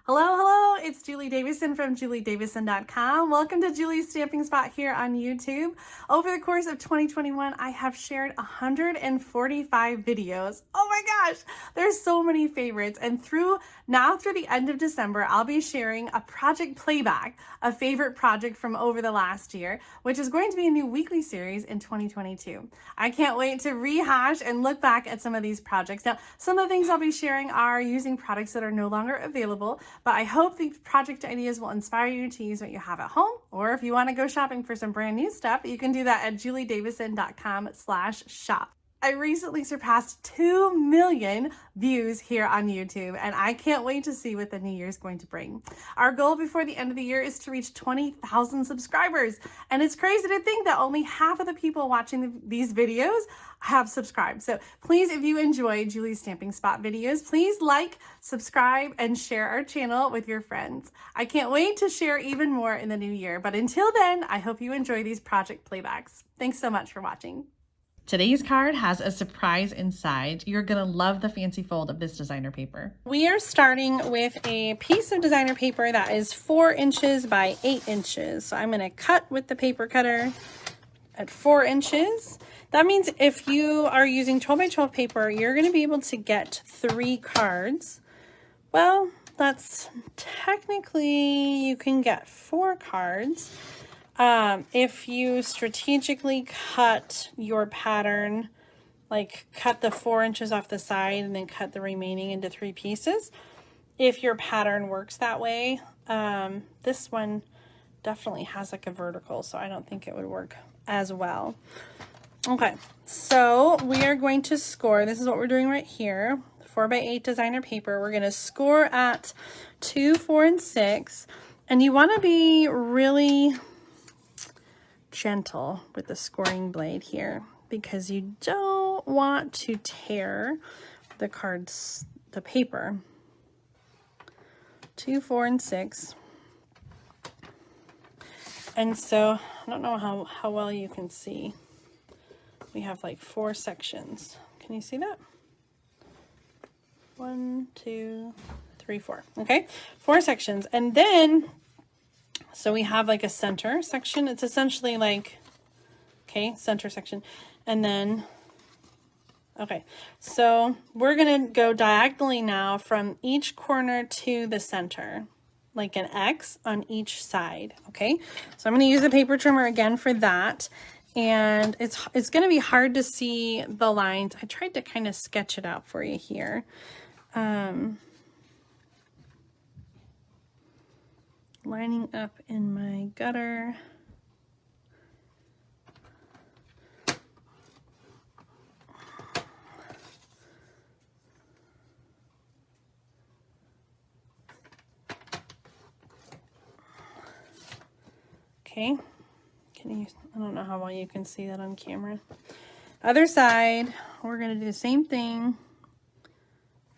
Hello, hello, it's Julie Davison from juliedavison.com. Welcome to Julie's Stamping Spot here on YouTube. Over the course of 2021, I have shared 145 videos. Oh my gosh, there's so many favorites. And through the end of December, I'll be sharing a project playback, a favorite project from over the last year, which is going to be a new weekly series in 2022. I can't wait to rehash and look back at some of these projects. Now, some of the things I'll be sharing are using products that are no longer available, but I hope these project ideas will inspire you to use what you have at home, or if you want to go shopping for some brand new stuff, you can do that at juliedavison.com/shop. I recently surpassed 2 million views here on YouTube, and I can't wait to see what the new year is going to bring. Our goal before the end of the year is to reach 20,000 subscribers, and it's crazy to think that only half of the people watching these videos have subscribed. So please, if you enjoy Julie's Stamping Spot videos, please like, subscribe, and share our channel with your friends. I can't wait to share even more in the new year, but until then, I hope you enjoy these project playbacks. Thanks so much for watching. Today's card has a surprise inside. You're gonna love the fancy fold of this designer paper. We are starting with a piece of designer paper that is 4 inches by 8 inches. So I'm gonna cut with the paper cutter at 4 inches. That means if you are using 12 by 12 paper, you're gonna be able to get 3 cards. Well, that's technically, you can get 4 cards. If you strategically cut your pattern, like cut the 4 inches off the side and then cut the remaining into 3 pieces, if your pattern works that way. This one definitely has like a vertical, so I don't think it would work as well. Okay, so we are going to score. This is what we're doing right here. 4 by 8 designer paper. We're going to score at 2, 4, and 6. And you want to be really gentle with the scoring blade here, because you don't want to tear the cards, the paper. 2, 4, and 6. And so I don't know how well you can see. We have like 4 sections. Can you see that? 1, 2, 3, 4. Okay, 4 sections. And then so we have like a center section. It's essentially like, okay, center section. And then, okay, so we're going to go diagonally now from each corner to the center, like an X on each side, okay? So I'm going to use a paper trimmer again for that. And it's going to be hard to see the lines. I tried to kind of sketch it out for you here. Lining up in my gutter. Okay, I don't know how well you can see that on camera. Other side, we're going to do the same thing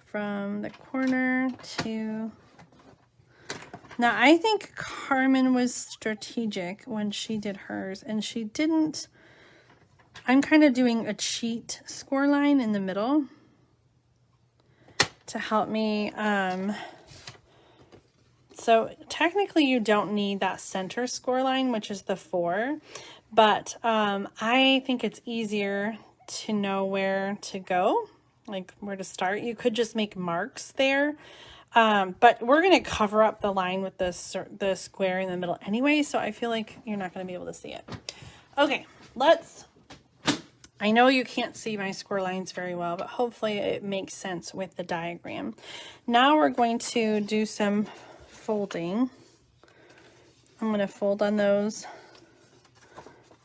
from the corner to... Now, I think Carmen was strategic when she did hers, and she didn't... I'm kind of doing a cheat score line in the middle to help me. So technically you don't need that center score line, which is the 4, but I think it's easier to know where to go, like where to start. You could just make marks there. But we're going to cover up the line with the square in the middle anyway, so I feel like you're not going to be able to see it. Okay, I know you can't see my score lines very well, but hopefully it makes sense with the diagram. Now we're going to do some folding. I'm going to fold on those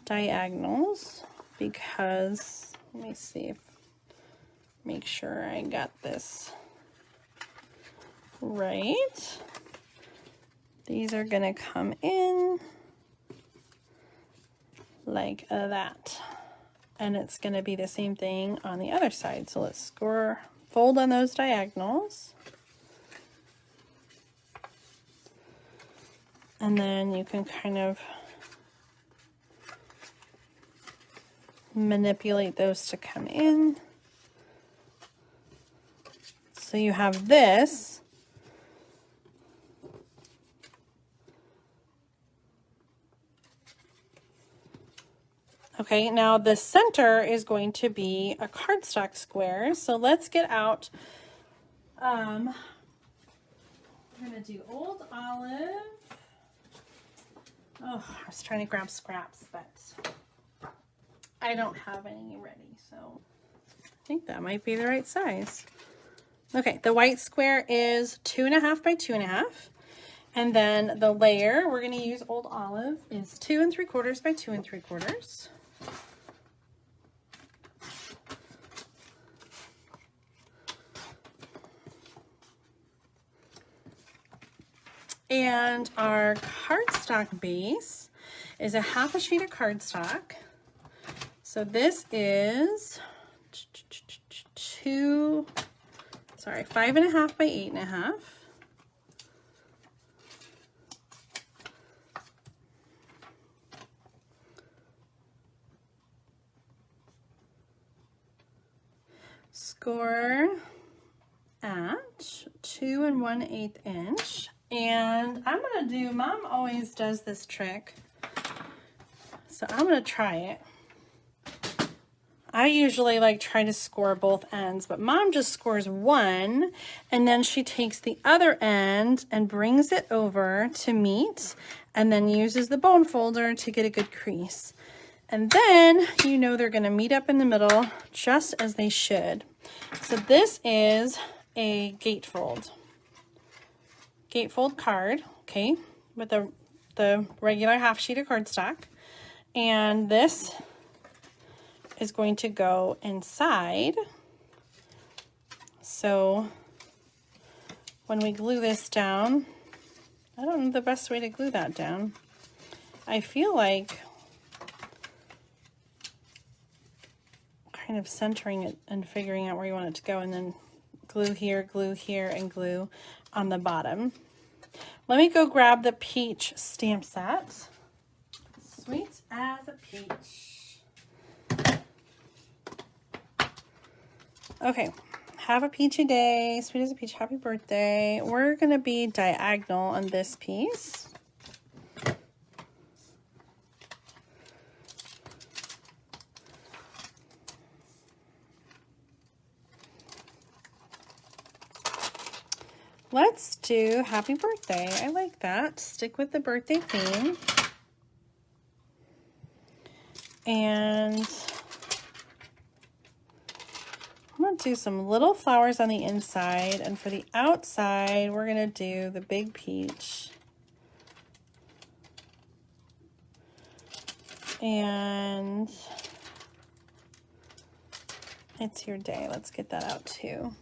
diagonals because, let me see, make sure I got this right. These are going to come in like that. And it's going to be the same thing on the other side. So let's fold on those diagonals. And then you can kind of manipulate those to come in. So you have this Okay, now the center is going to be a cardstock square. So let's get out, we're gonna do Old Olive. Oh, I was trying to grab scraps, but I don't have any ready, so I think that might be the right size. Okay, the white square is 2.5 by 2.5. And then the layer, we're gonna use Old Olive, is 2 3/4 by 2 3/4. And our cardstock base is a 1/2 a sheet of cardstock. So this is 5.5 by 8.5. Score at 2 1/8 inch. And I'm gonna do, Mom always does this trick, so I'm gonna try it. I usually like try to score both ends, but Mom just scores one, and then she takes the other end and brings it over to meet, and then uses the bone folder to get a good crease. And then you know they're gonna meet up in the middle just as they should. So this is a gatefold card, okay, with the regular 1/2 sheet of cardstock. And this is going to go inside. So when we glue this down, I don't know the best way to glue that down. I feel like kind of centering it and figuring out where you want it to go, and then glue here, and glue on the bottom. Let me go grab the peach stamp set. Sweet as a peach. Okay, have a peachy day, sweet as a peach, happy birthday. We're gonna be diagonal on this piece. Let's do happy birthday. I like that. Stick with the birthday theme. And I'm going to do some little flowers on the inside. And for the outside, we're going to do the big peach. And it's your day. Let's get that out too.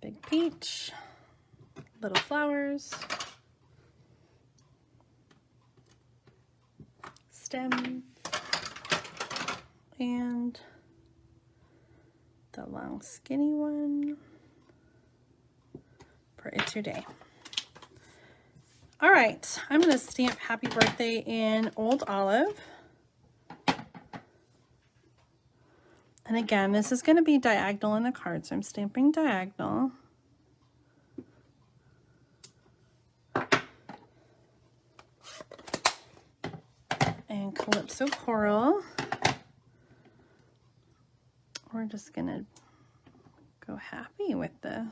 Big peach, little flowers, stem, and the long skinny one for It's Your Day. All right, I'm going to stamp happy birthday in Old Olive. And again, this is going to be diagonal in the card, so I'm stamping diagonal. And Calypso Coral. We're just going to go happy with the...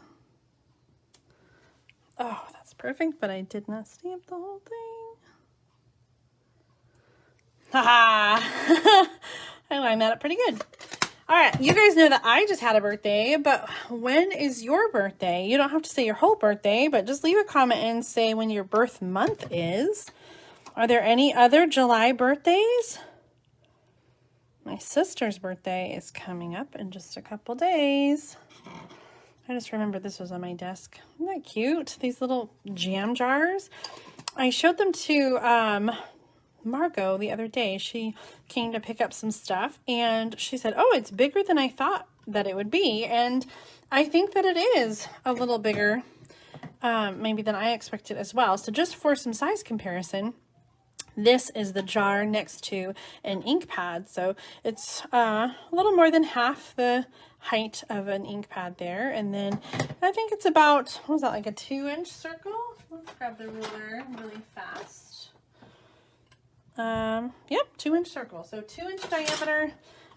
Oh, that's perfect, but I did not stamp the whole thing. Haha! I lined that up pretty good. All right, you guys know that I just had a birthday, but when is your birthday? You don't have to say your whole birthday, but just leave a comment and say when your birth month is. Are there any other July birthdays? My sister's birthday is coming up in just a couple days. I just remembered this was on my desk. Isn't that cute? These little jam jars. I showed them to Margot the other day. She came to pick up some stuff and she said, oh, it's bigger than I thought that it would be. And I think that it is a little bigger maybe than I expected as well. So just for some size comparison, this is the jar next to an ink pad. So it's a little more than half the height of an ink pad there. And then I think it's about, what was that, like a 2-inch circle? Let's grab the ruler really fast. Yep, 2-inch circle. So 2-inch diameter.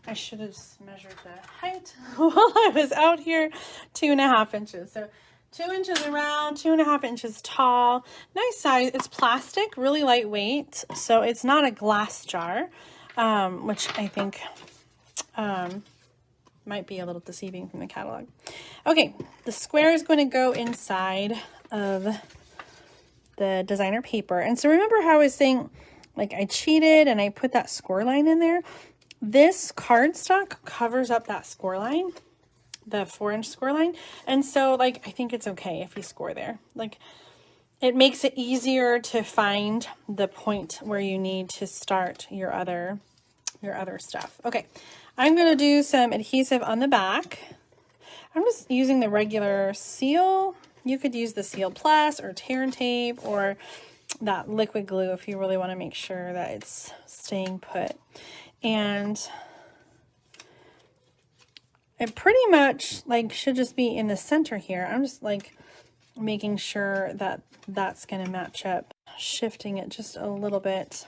I should have measured the height while I was out here. 2.5 inches. So 2 inches around, 2.5 inches tall. Nice size. It's plastic, really lightweight. So it's not a glass jar, which I think might be a little deceiving from the catalog. Okay, the square is going to go inside of the designer paper. And so remember how I was saying, like, I cheated and I put that score line in there? This cardstock covers up that score line, the 4-inch score line. And so, like, I think it's okay if you score there. Like, it makes it easier to find the point where you need to start your other stuff. Okay, I'm going to do some adhesive on the back. I'm just using the regular seal. You could use the Seal Plus or tear and tape or that liquid glue if you really want to make sure that it's staying put. And it pretty much like should just be in the center here. I'm just like making sure that that's going to match up, shifting it just a little bit.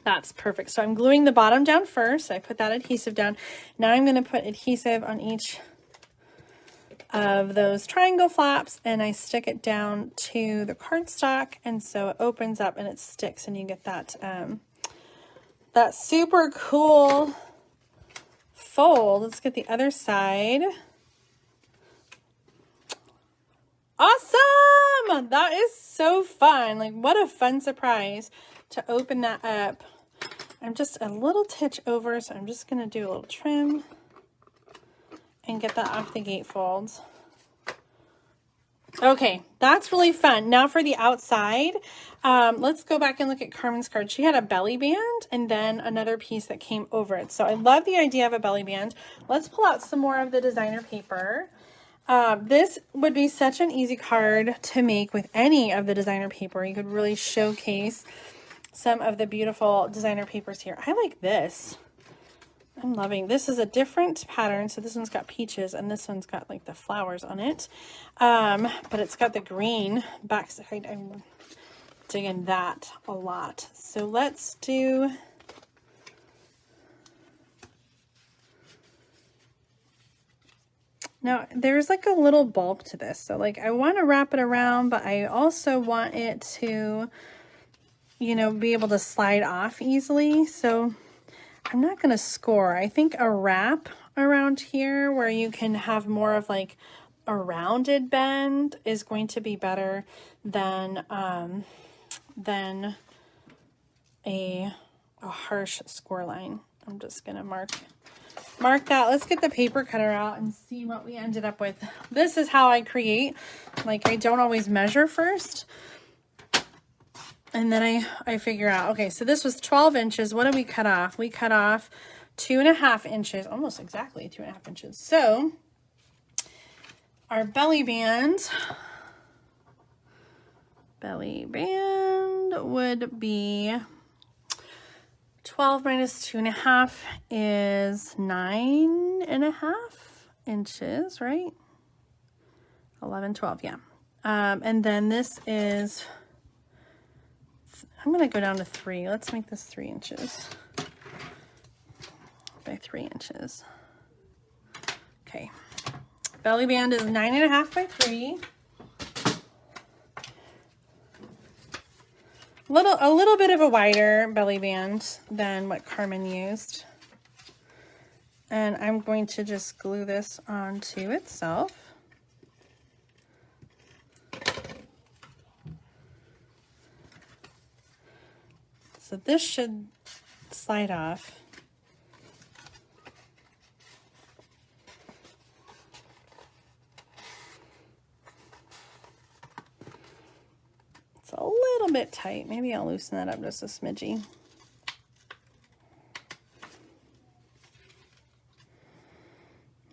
That's perfect. So I'm gluing the bottom down first. I put that adhesive down. Now I'm going to put adhesive on each of those triangle flaps and I stick it down to the cardstock, and so it opens up and it sticks and you get that that super cool fold. Let's get the other side. Awesome! That is so fun. Like, what a fun surprise to open that up. I'm just a little titch over, so I'm just going to do a little trim and get that off the gatefolds. Okay, that's really fun. Now for the outside, let's go back and look at Carmen's card. She had a belly band and then another piece that came over it. So I love the idea of a belly band. Let's pull out some more of the designer paper. This would be such an easy card to make with any of the designer paper. You could really showcase some of the beautiful designer papers here. I like this. I'm loving this. Is a different pattern. So this one's got peaches and this one's got like the flowers on it. But it's got the green backside. I'm digging that a lot. So let's do now. There's like a little bulk to this. So like I want to wrap it around, but I also want it to, you know, be able to slide off easily. So I'm not going to score. I think a wrap around here where you can have more of like a rounded bend is going to be better than a harsh score line. I'm just going to mark that. Let's get the paper cutter out and see what we ended up with. This is how I create. Like, I don't always measure first. And then I figure out, okay, so this was 12 inches. What did we cut off? We cut off 2.5 inches, almost exactly 2.5 inches. So our belly band would be 12 minus 2.5 is 9.5 inches, right? 11, 12, yeah. And then this is, I'm going to go down to 3. Let's make this 3 inches by 3 inches. Okay. Belly band is 9.5 by 3. A little bit of a wider belly band than what Carmen used. And I'm going to just glue this onto itself. So this should slide off. It's a little bit tight. Maybe I'll loosen that up just a smidgy.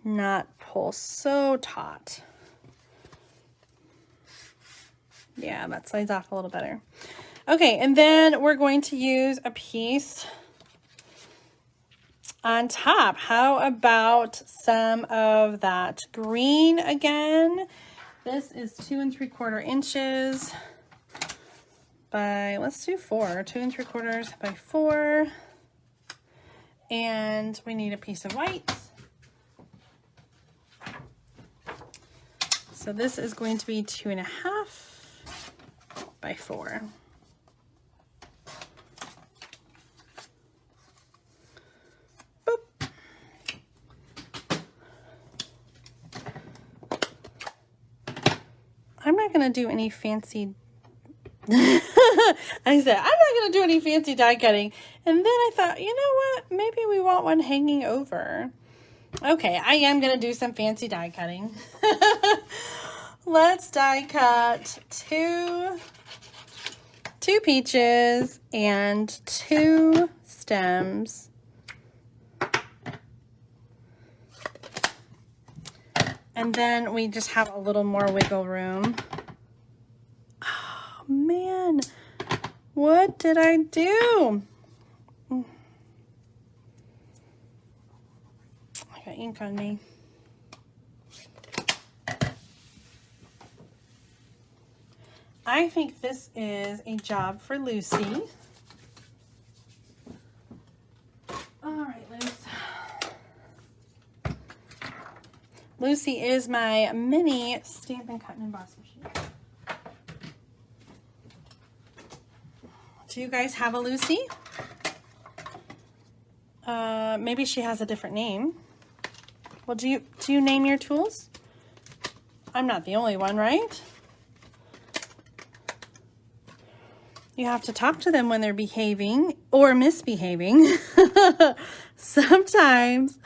Not pull so taut. Yeah, that slides off a little better. Okay, and then we're going to use a piece on top. How about some of that green again? This is 2 3/4 inches by, let's do 4, 2 3/4 by 4. And we need a piece of white. So this is going to be 2.5 by 4. Boop. I'm not going to do any fancy I said, I'm not going to do any fancy die cutting. And then I thought, you know what? Maybe we want one hanging over. Okay, I am going to do some fancy die cutting. Let's die cut two peaches and 2 stems. And then we just have a little more wiggle room. Oh, man. What did I do? I got ink on me. I think this is a job for Lucy. All right, Lucy. Lucy is my mini Stampin' Cut and Emboss machine. Do you guys have a Lucy? Maybe she has a different name. Well, do you name your tools? I'm not the only one, right? You have to talk to them when they're behaving or misbehaving. Sometimes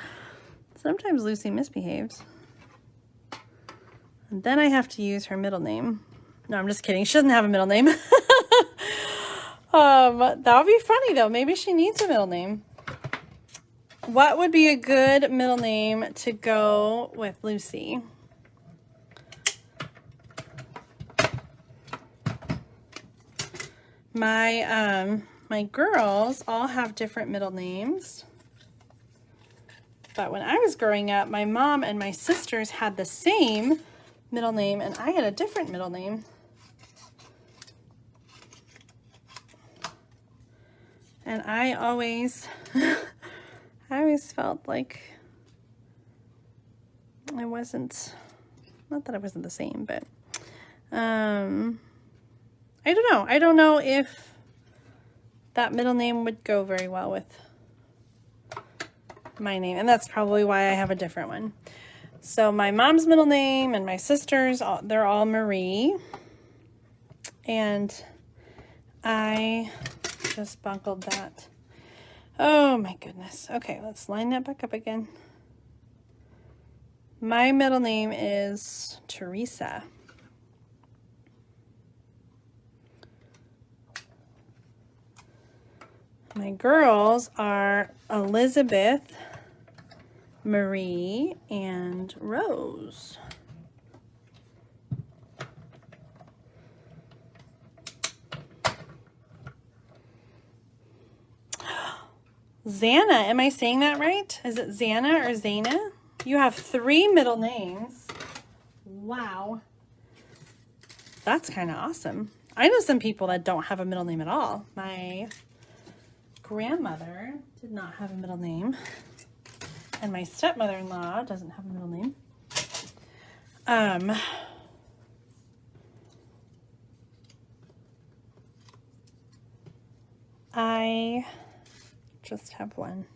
Lucy misbehaves. And then I have to use her middle name. No, I'm just kidding. She doesn't have a middle name. That would be funny though. Maybe she needs a middle name. What would be a good middle name to go with Lucy? My girls all have different middle names. But when I was growing up, my mom and my sisters had the same middle name and I had a different middle name. And I always felt like I wasn't, not that I wasn't the same, but I don't know. I don't know if that middle name would go very well with my name. And that's probably why I have a different one. So my mom's middle name and my sister's, they're all Marie. And I just bungled that. Oh my goodness. Okay, let's line that back up again. My middle name is Teresa. My girls are Elizabeth, Marie, and Rose. Xana, am I saying that right? Is it Xana or Zana? You have 3 middle names. Wow. That's kind of awesome. I know some people that don't have a middle name at all. My grandmother did not have a middle name. And my stepmother-in-law doesn't have a middle name. I just have one.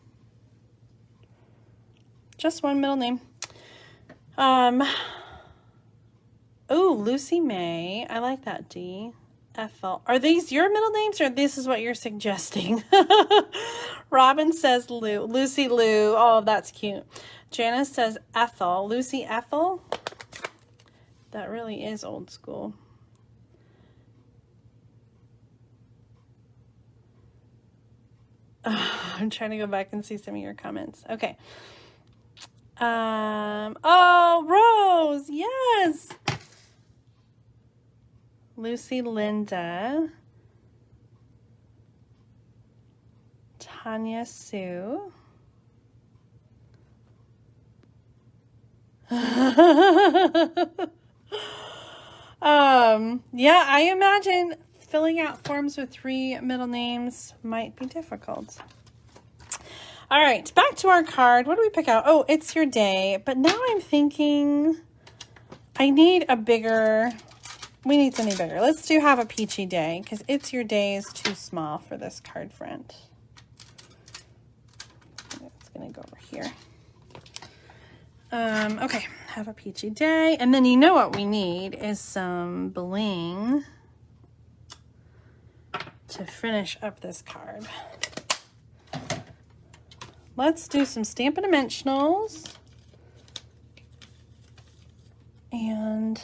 Just one middle name. Oh, Lucy May. I like that D. Ethel. Are these your middle names or this is what you're suggesting? Robin says Lou. Lucy Lou. Oh, that's cute. Janice says Ethel. Lucy Ethel. That really is old school. I'm trying to go back and see some of your comments. Okay. Oh, Rose. Yes. Lucy Linda. Tanya Sue. Yeah, I imagine filling out forms with 3 middle names might be difficult. All right, back to our card. What do we pick out? Oh, it's your day. But now I'm thinking I need a bigger, we need something bigger. Let's do have a peachy day because it's your day is too small for this card front. It's going to go over here. Okay, have a peachy day. And then you know what we need is some bling to finish up this card. Let's do some Stampin' Dimensionals and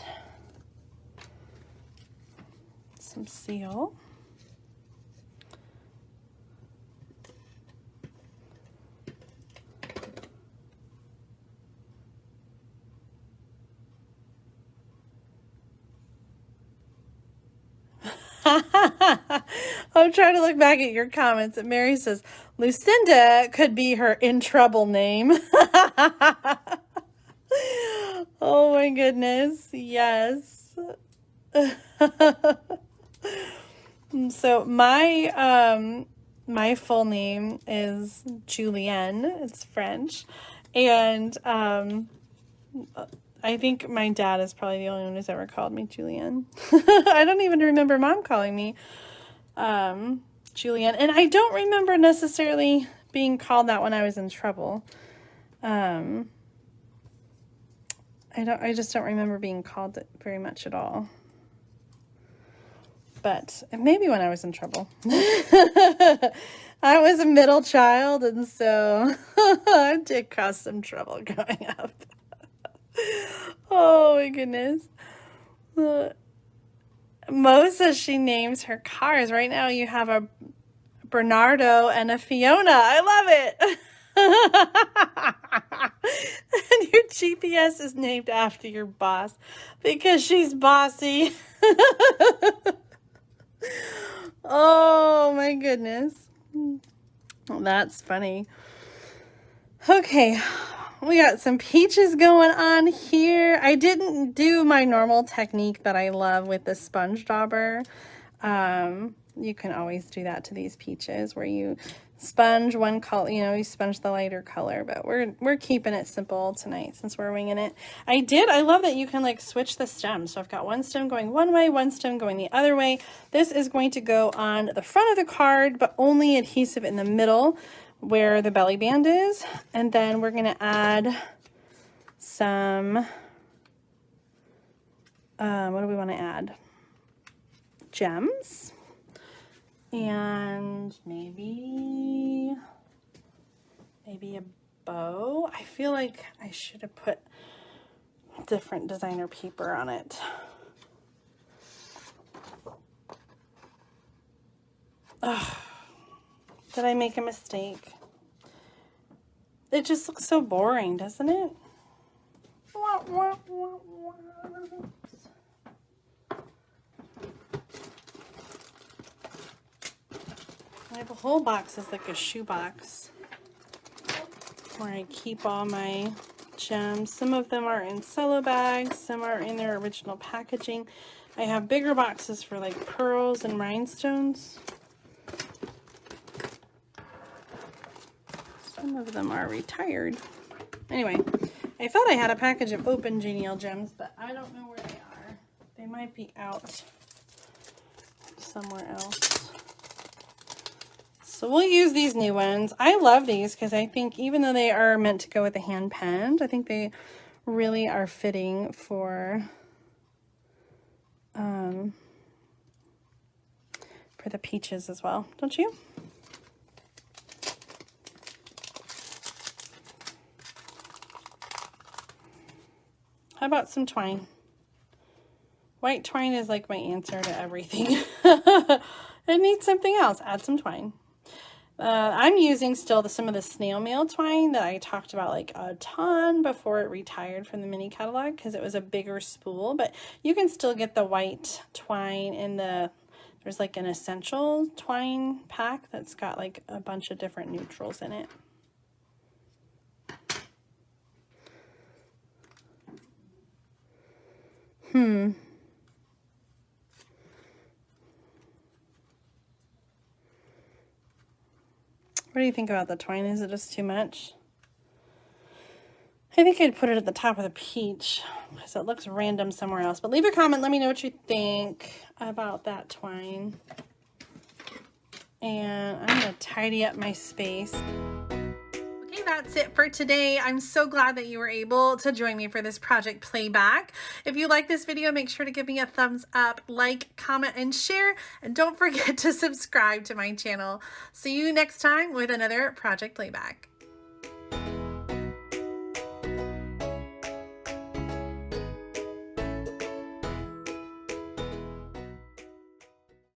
some seal. I'm trying to look back at your comments, and Mary says, Lucinda could be her in trouble name. Oh my goodness, yes. So my full name is Julienne. It's French. And I think my dad is probably the only one who's ever called me Julienne. I don't even remember Mom calling me Julienne. And I don't remember necessarily being called that when I was in trouble. I just don't remember being called it very much at all. But maybe when I was in trouble. I was a middle child, and so I did cause some trouble growing up. Oh my goodness. Mo says she names her cars. Right now you have a Bernardo and a Fiona. I love it. And your GPS is named after your boss because she's bossy. Oh my goodness. That's funny. Okay. We got some peaches going on here. I didn't do my normal technique that I love with the sponge dauber. You can always do that to these peaches where you sponge one color, you know, you sponge the lighter color, but we're keeping it simple tonight since we're winging it. I love that you can like switch the stem. So I've got one stem going one way, one stem going the other way. This is going to go on the front of the card, but only adhesive in the middle where the belly band is. And then we're going to add some, what do we want to add? Gems. And maybe a bow. I feel like I should have put different designer paper on it. Ugh. Did I make a mistake? It just looks so boring, doesn't it? I have a whole box that's like a shoe box where I keep all my gems. Some of them are in cello bags, some are in their original packaging. I have bigger boxes for like pearls and rhinestones. Some of them are retired. Anyway, I thought I had a package of open genial gems, but I don't know where they are. They might be out somewhere else. So we'll use these new ones. I love these because I think even though they are meant to go with the hand penned, I think they really are fitting for the peaches as well, don't you? How about some twine? White twine is like my answer to everything. I need something else. Add some twine. I'm using still some of the snail mail twine that I talked about like a ton before it retired from the mini catalog because it was a bigger spool, but you can still get the white twine in there's like an essential twine pack that's got like a bunch of different neutrals in it. do you think about the twine? Is it just too much? I think I'd put it at the top of the peach because it looks random somewhere else. But leave a comment. Let me know what you think about that twine. And I'm going to tidy up my space. Okay, that's it for today. I'm so glad that you were able to join me for this project Playback. If you like this video, make sure to give me a thumbs up, like, comment, and share. And don't forget to subscribe to my channel. See you next time with another Project Playback.